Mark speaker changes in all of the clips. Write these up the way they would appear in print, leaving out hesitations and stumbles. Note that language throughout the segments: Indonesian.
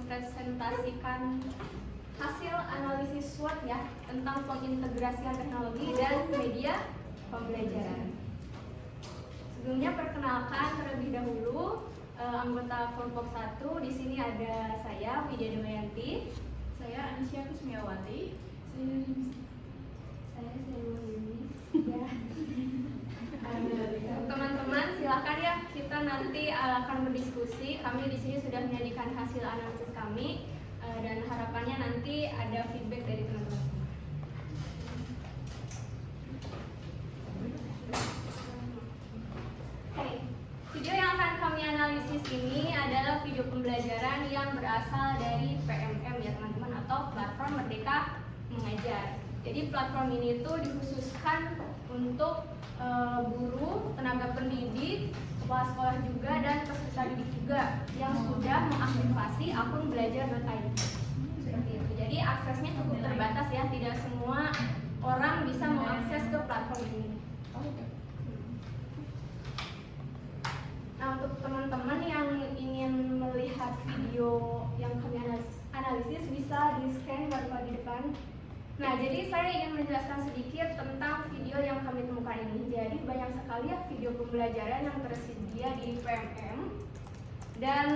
Speaker 1: mempresentasikan hasil analisis SWOT ya tentang pengintegrasian teknologi dan media pembelajaran. Sebelumnya perkenalkan terlebih dahulu anggota kelompok 1. Di sini ada saya Widya Damayanti,
Speaker 2: saya Anisya Kusmiawati,
Speaker 1: saya Yuni. Ya. Teman-teman silakan ya, kita nanti akan berdiskusi. Kami di sini sudah menyajikan hasil analisis kami dan harapannya nanti ada feedback dari teman-teman. Oke, video yang akan kami analisis ini adalah video pembelajaran yang berasal dari PMM ya teman-teman, atau Platform Merdeka Mengajar. Jadi platform ini tuh dikhususkan untuk guru, tenaga pendidik, kepala sekolah juga, dan peserta didik juga yang sudah mengaktifasi akun belajar.id. Seperti itu. Jadi aksesnya cukup terbatas ya, tidak semua orang bisa mengakses ke platform ini. Nah, untuk teman-teman yang ingin melihat video yang kami analisis bisa di-scan barcode di depan. Nah, jadi saya ingin menjelaskan sedikit tentang video yang kami temukan ini. Jadi banyak sekali ya video pembelajaran yang tersedia di PMM dan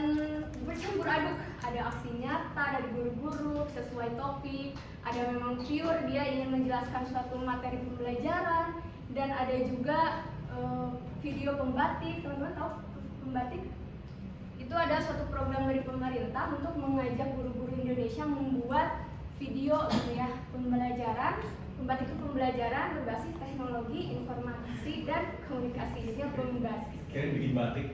Speaker 1: bercampur aduk. Ada aksi nyata dari guru-guru sesuai topik, ada memang pure dia ingin menjelaskan suatu materi pembelajaran, dan ada juga video pembatik. Teman-teman tahu pembatik? Itu ada suatu program dari pemerintah untuk mengajak guru-guru Indonesia membuat video gitu ya, pembelajaran. Pembatik itu pembelajaran berbasis teknologi informasi dan komunikasi. Jadi pembatik.
Speaker 3: Kalian bikin batik?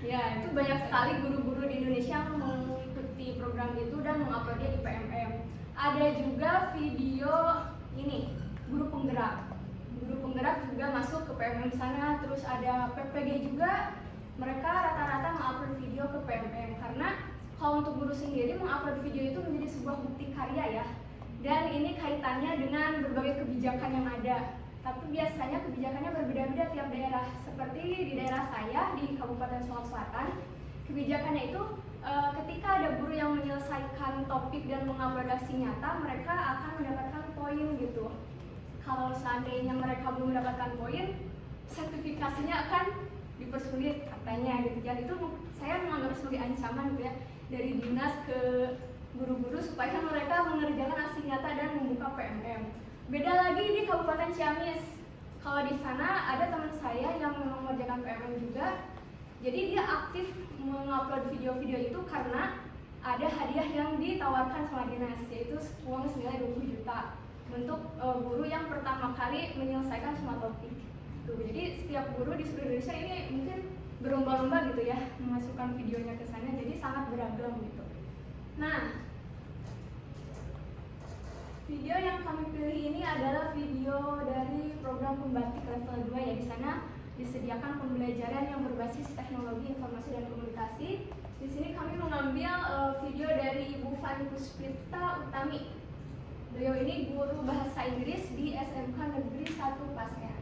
Speaker 1: Ya, itu banyak sekali guru-guru di Indonesia yang mengikuti program itu dan menguploadnya di PMM. Ada juga video ini, guru penggerak. Guru penggerak juga masuk ke PMM sana. Terus ada PPG juga, mereka rata-rata mengupload video ke PMM karena kalau untuk guru sendiri mengupload video itu menjadi sebuah bukti karya ya, dan ini kaitannya dengan berbagai kebijakan yang ada. Tapi biasanya kebijakannya berbeda-beda tiap daerah. Seperti di daerah saya di Kabupaten Solok Selatan, kebijakannya itu ketika ada guru yang menyelesaikan topik dan mengupload aksi nyata, mereka akan mendapatkan poin gitu. Kalau seandainya mereka belum mendapatkan poin, sertifikasinya akan dipersulit katanya gitu. Jadi itu saya menganggap sebagai ancaman gitu ya, dari dinas ke guru-guru supaya mereka mengerjakan aksi nyata dan membuka PMM. Beda lagi di Kabupaten Ciamis. Kalau di sana ada teman saya yang memang mengerjakan PMM juga. Jadi dia aktif mengupload video-video itu karena ada hadiah yang ditawarkan sama dinas, yaitu uang senilai 20 juta untuk guru yang pertama kali menyelesaikan semua topik. Jadi setiap guru di seluruh Indonesia ini mungkin berlomba-lomba gitu ya memasukkan videonya ke sana, jadi sangat beragam gitu. Nah, video yang kami pilih ini adalah video dari program pembatik level 2 ya. Di sana disediakan pembelajaran yang berbasis teknologi informasi dan komunikasi. Di sini kami mengambil video dari Ibu Fani Puspita Utami. Beliau ini guru bahasa Inggris di SMK Negeri 1 Pasea.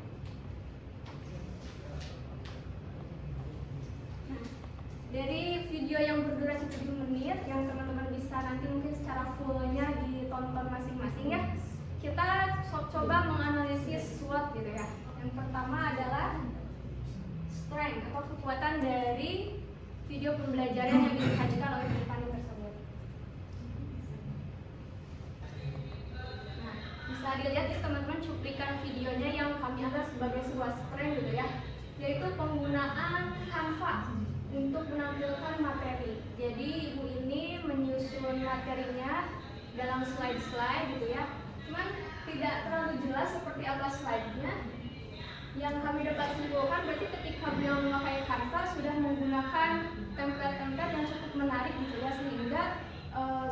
Speaker 1: Dari video yang berdurasi 7 menit yang teman-teman bisa nanti mungkin secara fullnya ditonton masing-masing ya, kita coba menganalisis SWOT gitu ya. Yang pertama adalah strength atau kekuatan dari video pembelajaran yang disajikan oleh Tiffany tersebut. Nah, bisa dilihat ya teman-teman cuplikan videonya yang kami anggap sebagai sebuah strength gitu ya, yaitu penggunaan Canva untuk menampilkan materi. Jadi ibu ini menyusun materinya dalam slide-slide gitu ya. Cuman tidak terlalu jelas seperti apa slide-nya. Yang kami dapat simpulkan berarti ketika beliau memakai Canva sudah menggunakan template-template yang cukup menarik gitu ya, sehingga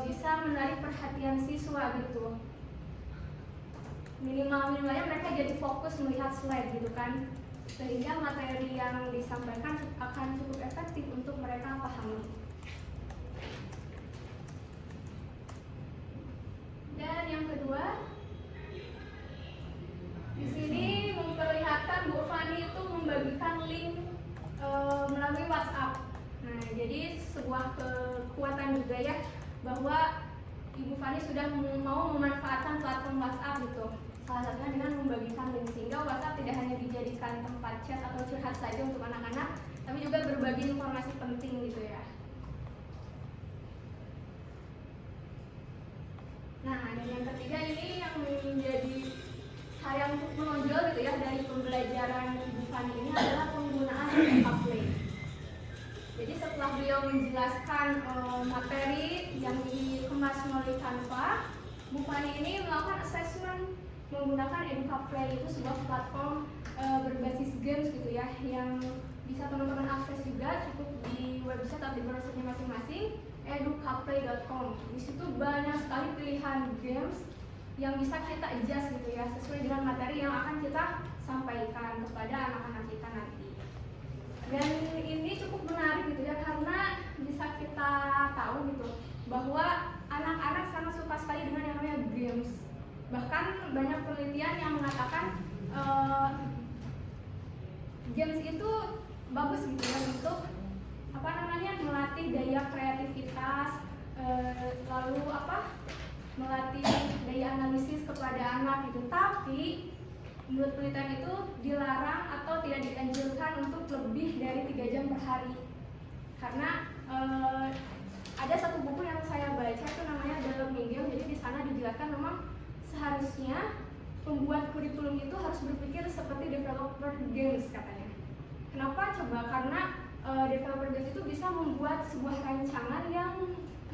Speaker 1: bisa menarik perhatian siswa gitu. Minimal-minimalnya mereka jadi fokus melihat slide gitu kan, sehingga materi yang disampaikan akan cukup efektif untuk mereka pahami. Dan yang kedua, di sini memperlihatkan Bu Fani itu membagikan link melalui WhatsApp. Nah, jadi sebuah kekuatan juga ya, bahwa Ibu Fani sudah mau memanfaatkan platform WhatsApp gitu. Salah satunya dengan membagikan link, sehingga WhatsApp tidak hanya dijadikan tempat chat atau curhat saja untuk anak-anak, tapi juga berbagi informasi penting gitu ya. Nah, dan yang ketiga ini yang menjadi hal yang menonjol gitu ya dari pembelajaran Ibu Fani ini adalah penggunaan Play. Jadi setelah beliau menjelaskan materi yang dikemas melalui Canva, Bu Fani ini melakukan assessment menggunakan Play. Itu sebuah platform berbasis games gitu ya, yang bisa teman-teman akses juga, cukup di website atau di browsernya masing-masing, educaplay.com. Di situ banyak sekali pilihan games yang bisa kita adjust gitu ya, sesuai dengan materi yang akan kita sampaikan kepada anak-anak kita nanti. Dan ini cukup menarik gitu ya, karena bisa kita tahu gitu bahwa anak-anak sangat suka sekali dengan yang namanya games. Bahkan banyak penelitian yang mengatakan games itu bagus gitu ya untuk melatih daya kreativitas, lalu melatih daya analisis kepada anak gitu. Tapi menurut penelitian itu dilarang atau tidak dianjurkan untuk lebih dari 3 jam per hari, karena ada satu buku yang saya baca itu namanya The Learning Game. Jadi di sana dijelaskan memang seharusnya pembuat kurikulum itu harus berpikir seperti developer games katanya. Kenapa? Coba karena developer games itu bisa membuat sebuah rancangan yang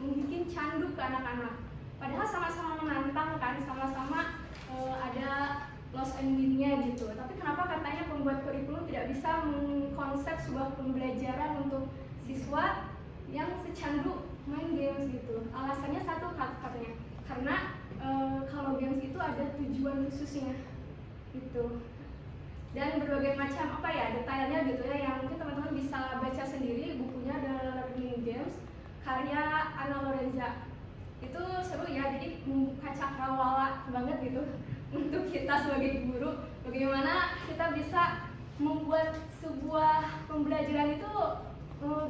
Speaker 1: membuat candu ke anak-anak. Padahal sama-sama menantang kan, sama-sama ada loss and win-nya gitu. Tapi kenapa katanya pembuat kurikulum tidak bisa mengkonsep sebuah pembelajaran untuk siswa yang secandu main games gitu? Alasannya satu katanya, karena kalau games itu ada tujuan khususnya gitu. Dan berbagai macam detailnya gitu ya, yang mungkin teman-teman bisa baca sendiri bukunya The Learning Games karya Anna Lorenza. Itu seru ya, jadi membuka cakrawala banget gitu untuk kita sebagai guru, bagaimana kita bisa membuat sebuah pembelajaran itu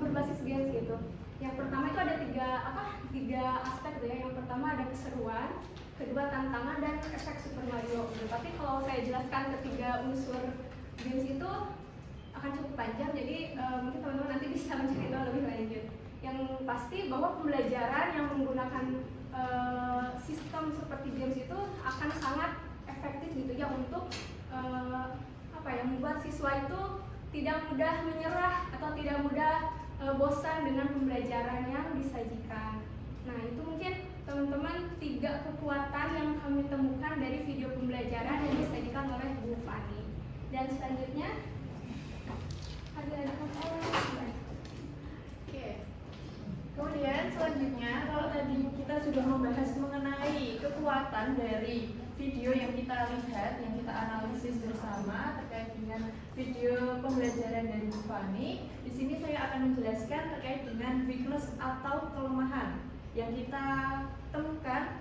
Speaker 1: berbasis games gitu. Yang pertama itu ada tiga aspek gitu ya. Yang pertama ada keseruan, kedua tantangan, dan efek Super Mario gitu. Tapi kalau saya jelaskan ketiga unsur games itu akan cukup panjang, jadi mungkin teman-teman nanti bisa mencari tahu lebih lanjut. Yang pasti bahwa pembelajaran yang menggunakan sistem seperti games itu akan sangat efektif gitu ya untuk membuat siswa itu tidak mudah menyerah atau tidak mudah bosan dengan pembelajaran yang disajikan. Nah, itu mungkin teman-teman 3 kekuatan yang kami temukan dari video pembelajaran yang disajikan oleh Bu Fani. Dan selanjutnya ada
Speaker 2: Oke. Kemudian selanjutnya, kalau tadi kita sudah membahas mengenai kekuatan dari video yang kita lihat, yang kita analisis bersama terkait dengan video pembelajaran dari Bu Fani, di sini saya akan menjelaskan terkait dengan weakness atau kelemahan yang kita temukan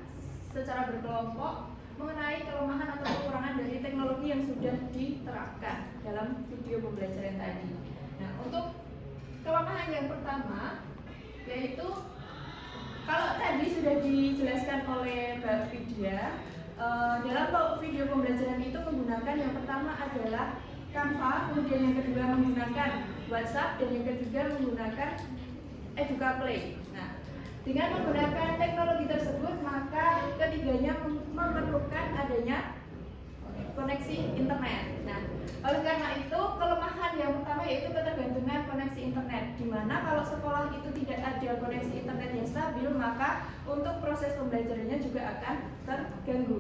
Speaker 2: secara berkelompok mengenai kelemahan atau kekurangan dari teknologi yang sudah diterapkan dalam video pembelajaran tadi. Nah, untuk kelemahan yang pertama yaitu, kalau tadi sudah dijelaskan oleh Mbak Vidya, dalam video pembelajaran itu menggunakan yang pertama adalah Canva, kemudian yang kedua menggunakan WhatsApp, dan yang ketiga menggunakan Educaplay. Nah, dengan menggunakan teknologi tersebut, maka ketiganya memerlukan adanya koneksi internet. Nah, oleh karena itu kelemahan yang pertama yaitu ketergantungan koneksi internet, di mana kalau sekolah itu tidak ada koneksi internet yang stabil, maka untuk proses pembelajarannya juga akan terganggu.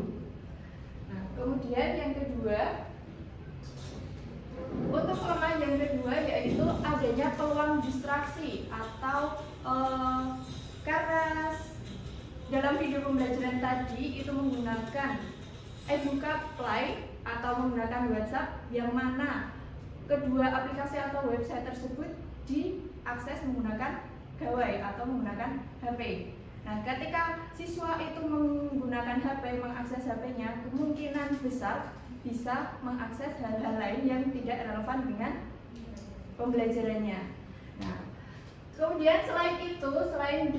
Speaker 2: Nah, kemudian yang kedua, untuk kelemahan yang kedua yaitu adanya peluang distraksi atau karena dalam video pembelajaran tadi itu menggunakan Educaplay atau menggunakan WhatsApp, yang mana kedua aplikasi atau website tersebut diakses menggunakan gawai atau menggunakan HP. Nah, ketika siswa itu menggunakan HP, mengakses HP-nya, kemungkinan besar bisa mengakses hal-hal lain yang tidak relevan dengan pembelajarannya. Nah, Kemudian selain itu, selain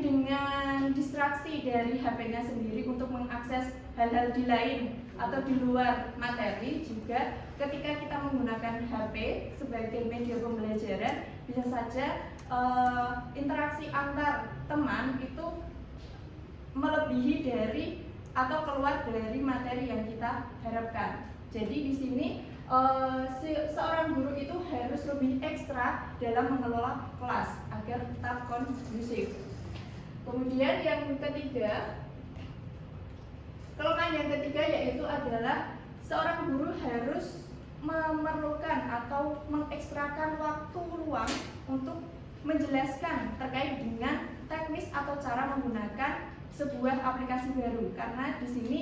Speaker 2: dengan distraksi dari HP-nya sendiri untuk mengakses hal-hal di lain atau di luar materi, juga ketika kita menggunakan HP sebagai media pembelajaran, bisa saja interaksi antar teman itu melebihi dari atau keluar dari materi yang kita harapkan. Jadi di sini seorang guru itu harus lebih ekstra dalam mengelola kelas agar tetap kondusif. Kemudian yang ketiga, kelemahan yang ketiga yaitu adalah seorang guru harus memerlukan atau mengekstrakan waktu luang untuk menjelaskan terkait dengan teknis atau cara menggunakan sebuah aplikasi baru. Karena di sini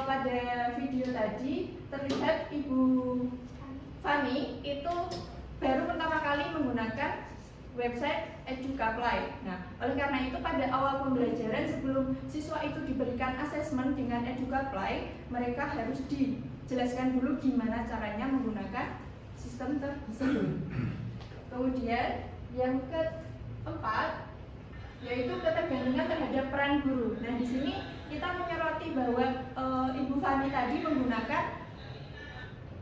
Speaker 2: pada video tadi terlihat Ibu Fani itu baru pertama kali menggunakan website Educaply. Nah, oleh karena itu pada awal pembelajaran sebelum siswa itu diberikan asesmen dengan Educaply, mereka harus dijelaskan dulu gimana caranya menggunakan sistem tersebut. Kemudian yang keempat yaitu ketergantungan terhadap peran guru. Nah, di sini kita menyoroti bahwa Ibu Fani tadi menggunakan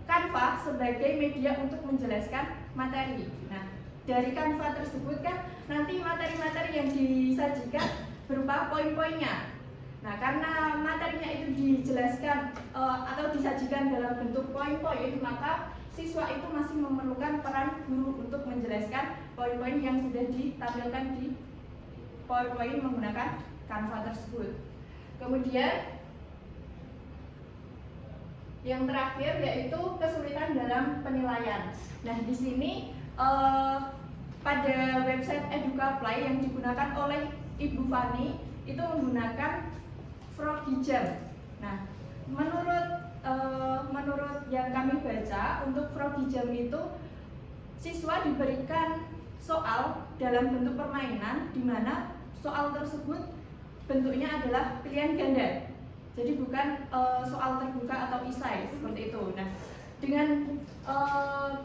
Speaker 2: Canva sebagai media untuk menjelaskan materi. Nah, dari Canva tersebut kan nanti materi-materi yang disajikan berupa poin-poinnya. Nah, karena materinya itu dijelaskan atau disajikan dalam bentuk poin-poin, maka siswa itu masih memerlukan peran guru untuk menjelaskan poin-poin yang sudah ditampilkan di PowerPoint menggunakan Canva tersebut. Kemudian yang terakhir yaitu kesulitan dalam penilaian. Nah, di sini pada website Educaply yang digunakan oleh Ibu Fani itu menggunakan Frogijam. Nah, menurut yang kami baca, untuk Frogijam itu siswa diberikan soal dalam bentuk permainan di mana soal tersebut bentuknya adalah pilihan ganda. Jadi bukan soal terbuka atau esai seperti itu. Nah, dengan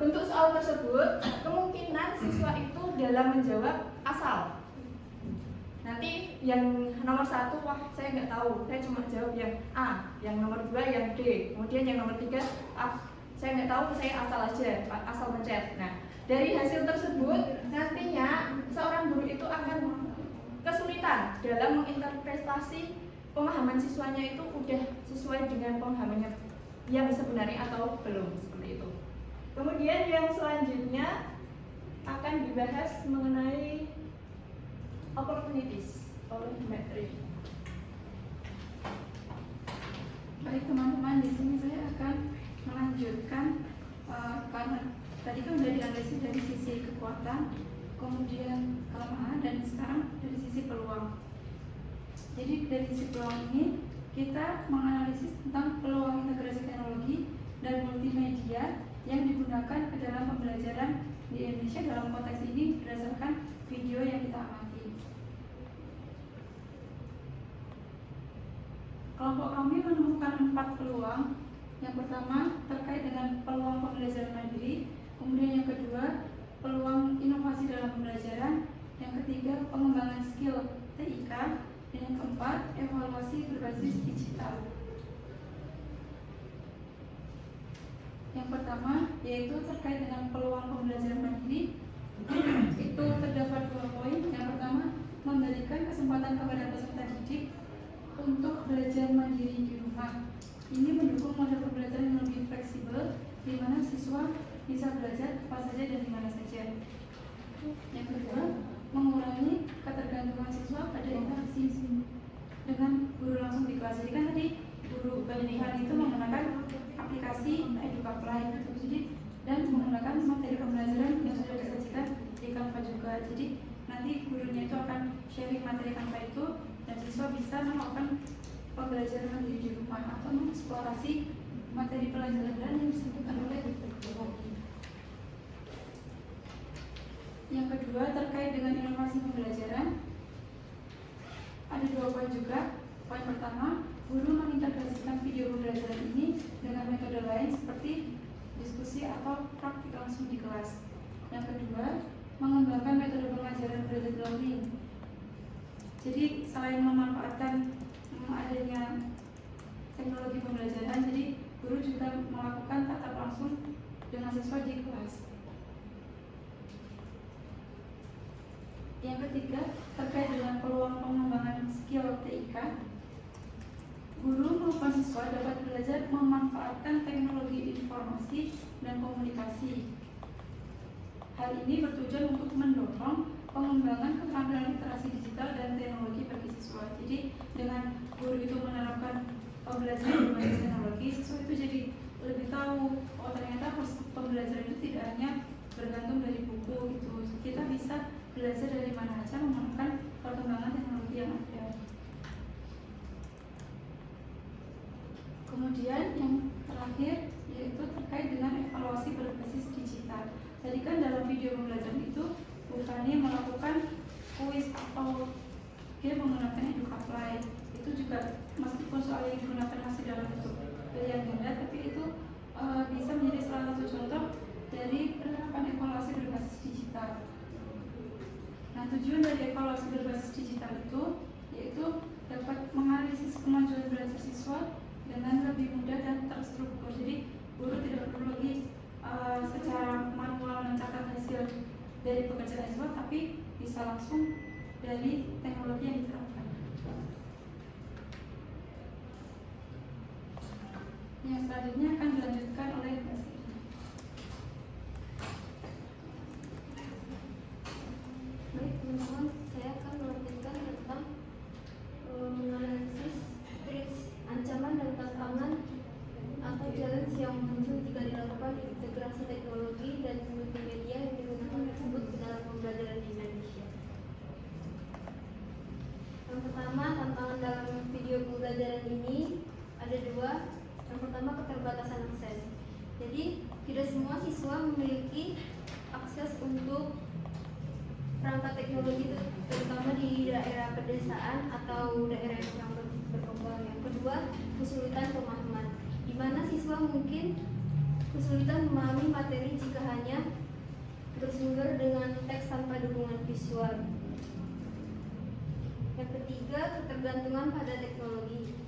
Speaker 2: bentuk soal tersebut kemungkinan siswa itu dalam menjawab asal. Nanti yang nomor 1, wah saya nggak tahu, saya cuma jawab yang A, yang nomor 2 yang D, kemudian yang nomor 3 saya nggak tahu, saya asal aja, asal mencet. Nah, dari hasil tersebut nantinya seorang guru itu akan kesulitan dalam menginterpretasi pemahaman siswanya itu udah sesuai dengan pemahamannya yang sebenarnya atau belum, seperti itu. Kemudian yang selanjutnya akan dibahas mengenai opportunities oleh Metri.
Speaker 3: Baik teman-teman, di sini saya akan melanjutkan karena tadi kan sudah dianalisis dari sisi kekuatan, kemudian kelemahan, dan sekarang dari sisi peluang. Jadi dari sisi peluang ini kita menganalisis tentang peluang integrasi teknologi dan multimedia yang digunakan ke dalam pembelajaran di Indonesia dalam konteks ini berdasarkan video yang kita amati. Kelompok kami menemukan 4 peluang. Yang pertama terkait dengan peluang pembelajaran mandiri, kemudian yang kedua peluang inovasi dalam pembelajaran, yang ketiga pengembangan skill TIK, dan yang keempat evaluasi berbasis digital. Yang pertama yaitu terkait dengan peluang pembelajaran mandiri. Itu terdapat 2 poin. Yang pertama, memberikan kesempatan kepada peserta didik untuk belajar mandiri di rumah. Ini mendukung model pembelajaran yang lebih fleksibel, di mana siswa bisa belajar apa saja dan di mana saja. Yang kedua, mengurangi ketergantungan siswa pada interaksi dengan guru langsung di kelas. Jadi kan tadi guru pendidikan itu menggunakan aplikasi Educaply dan menggunakan materi pembelajaran yang sudah disajikan di Canva juga. Jadi nanti gurunya itu akan sharing materi Canva itu dan siswa bisa melakukan pembelajaran mandiri di rumah atau mengeksplorasi materi pelajaran yang disebutkan oleh guru. Yang kedua terkait dengan inovasi pembelajaran, ada 2 poin juga. Poin pertama, guru mengintegrasikan video pembelajaran ini dengan metode lain seperti diskusi atau praktik langsung di kelas. Yang kedua, mengembangkan metode pengajaran blended learning. Jadi selain memanfaatkan adanya teknologi pembelajaran, jadi guru juga melakukan tatap langsung dengan siswa di kelas. Yang ketiga, terkait dengan peluang pengembangan skill TIK, guru maupun siswa dapat belajar memanfaatkan teknologi informasi dan komunikasi. Hal ini bertujuan untuk mendorong pengembangan keterampilan literasi digital dan teknologi bagi siswa. Jadi dengan guru itu menerapkan pembelajaran berbasis teknologi, siswa itu jadi lebih tahu, oh ternyata pembelajaran itu tidak hanya bergantung dari buku gitu. Kita bisa belajar dari mana aja menggunakan perkembangan teknologi yang ada. Kemudian yang terakhir yaitu terkait dengan evaluasi berbasis digital. Tadi kan dalam video pembelajaran itu Bu Fani melakukan kuis atau dia menggunakan EduCapply. Itu juga meskipun soal yang digunakan masih dalam bentuk pilihan ganda, tapi itu bisa menjadi salah satu contoh dari penerapan evaluasi berbasis digital. Nah, tujuan dari evaluasi berbasis digital itu yaitu dapat menganalisis kemajuan belajar siswa dengan lebih mudah dan terstruktur. Jadi guru tidak perlu lagi secara manual mencatat hasil dari pekerjaan siswa, tapi bisa langsung dari teknologi yang diterapkan. Yang selanjutnya akan dilanjutkan oleh Mbak Siti.
Speaker 1: Baik teman-teman, saya akan melanjutkan tentang menganalisis threats, ancaman dan tantangan atau challenge yang muncul jika dilakukan integrasi teknologi dan multimedia yang digunakan tersebut ke dalam pembelajaran di Indonesia. Yang pertama, tantangan dalam video pembelajaran ini ada dua. Yang pertama, keterbatasan akses. Jadi tidak semua siswa memiliki akses untuk perangkat teknologi, terutama di daerah pedesaan atau daerah yang kurang berkembang. Yang kedua, kesulitan pemahaman, di mana siswa mungkin kesulitan memahami materi jika hanya bersumber dengan teks tanpa dukungan visual. Yang ketiga, ketergantungan pada teknologi.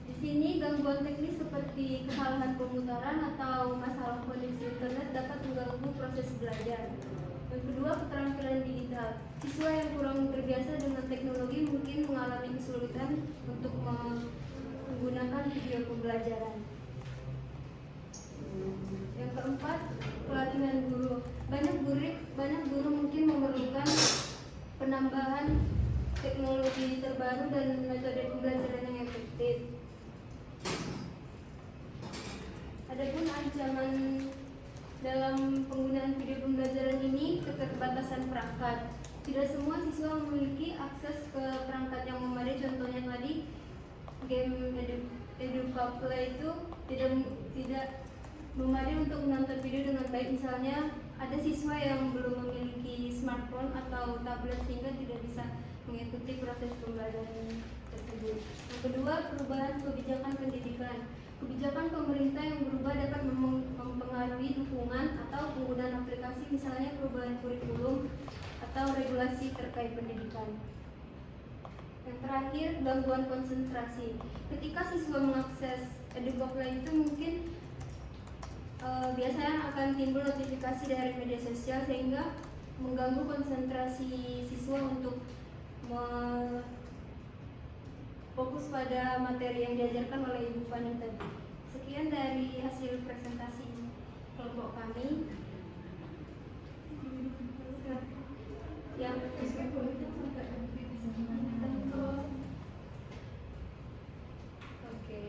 Speaker 1: Di sini gangguan teknis seperti kesalahan pemutaran atau masalah koneksi internet dapat mengganggu proses belajar. Yang kedua, keterampilan digital. Siswa yang kurang terbiasa dengan teknologi mungkin mengalami kesulitan untuk menggunakan video pembelajaran. Yang keempat, pelatihan guru. Banyak guru mungkin memerlukan penambahan teknologi terbaru dan metode pembelajaran yang efektif. Adapun ancaman dalam penggunaan video pembelajaran ini, keterbatasan perangkat. Tidak semua siswa memiliki akses ke perangkat yang memadai. Contohnya tadi, game EduCapply itu tidak memadai untuk menonton video dengan baik. Misalnya, ada siswa yang belum memiliki smartphone atau tablet sehingga tidak bisa mengikuti proses pembelajaran tersebut. Yang kedua, perubahan kebijakan pendidikan. Kebijakan pemerintah yang berubah dapat mempengaruhi dukungan atau penggunaan aplikasi, misalnya perubahan kurikulum atau regulasi terkait pendidikan. Yang terakhir, gangguan konsentrasi. Ketika siswa mengakses EduCapply itu mungkin biasanya akan timbul notifikasi dari media sosial sehingga mengganggu konsentrasi siswa untuk fokus pada materi yang diajarkan oleh Ibu Fani tadi. Sekian dari hasil presentasi kelompok kami. Yang oke.